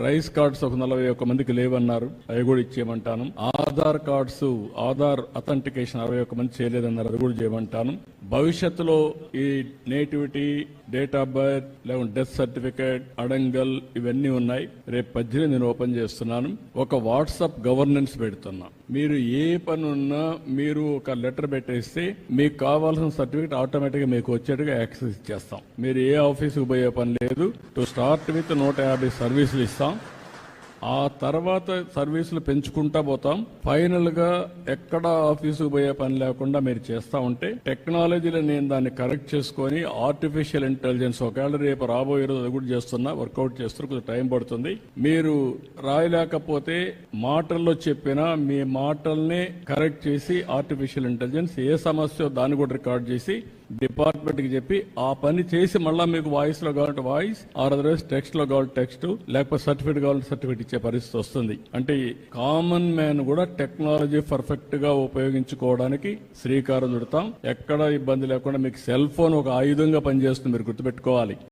Rice cards ఒక 41 మందికి లేవన్నారు, అవి కూడా ఇచ్చేయమంటాను. ఆధార్ కార్డ్స్, ఆధార్ అథెంటికేషన్ 61 మంది చేయలేదన్నారు, అది కూడా చేయమంటాను. భవిష్యత్తులో ఈ నేటివిటీ, డేట్ ఆఫ్ బర్త్, లేకుంటే డెత్ సర్టిఫికేట్, అడంగల్ ఇవన్నీ ఉన్నాయి. రేపు 18 నేను ఓపెన్ చేస్తున్నాను. ఒక వాట్సాప్ గవర్నెన్స్ పెడుతున్నా. మీరు ఏ పని ఉన్నా మీరు ఒక లెటర్ పెట్టేస్తే మీకు కావాల్సిన సర్టిఫికేట్ ఆటోమేటిక్ గా మీకు వచ్చేట్టుగా యాక్సెస్ ఇచ్చేస్తాం. మీరు ఏ ఆఫీసుకు పోయే పని లేదు. టు స్టార్ట్ విత్ 150 సర్వీసులు ఇస్తాం. ఆ తర్వాత సర్వీసులు పెంచుకుంటా పోతాం. ఫైనల్ గా ఎక్కడ ఆఫీసుకు పోయే పని లేకుండా మీరు చేస్తా ఉంటే టెక్నాలజీలో నేను దాన్ని కరెక్ట్ చేసుకొని ఆర్టిఫిషియల్ ఇంటెలిజెన్స్ ఒకవేళ రేపు రాబోయే రోజు అది కూడా చేస్తున్నా, వర్కౌట్ చేస్తున్నా, కొంచెం టైం పడుతుంది. మీరు రాయలేకపోతే మాటల్లో చెప్పినా మీ మాటల్ని కరెక్ట్ చేసి ఆర్టిఫిషియల్ ఇంటెలిజెన్స్ ఏ సమస్య దాన్ని కూడా రికార్డ్ చేసి డిపార్ట్మెంట్ కి చెప్పి ఆ పని చేసి మళ్ళా మీకు వాయిస్ లో కావాలంటే వాయిస్, అదర్వైజ్ టెక్స్ట్ లో కావాలంటే టెక్స్ట్, లేకపోతే సర్టిఫికేట్ కావాలంటే సర్టిఫికేట్ ఇచ్చే పరిస్థితి వస్తుంది. అంటే కామన్ మ్యాన్ కూడా టెక్నాలజీ పర్ఫెక్ట్ గా ఉపయోగించుకోవడానికి శ్రీకారం చుడతాం. ఎక్కడ ఇబ్బంది లేకుండా మీకు సెల్ ఫోన్ ఒక ఆయుధంగా పనిచేస్తుంది, మీరు గుర్తుపెట్టుకోవాలి.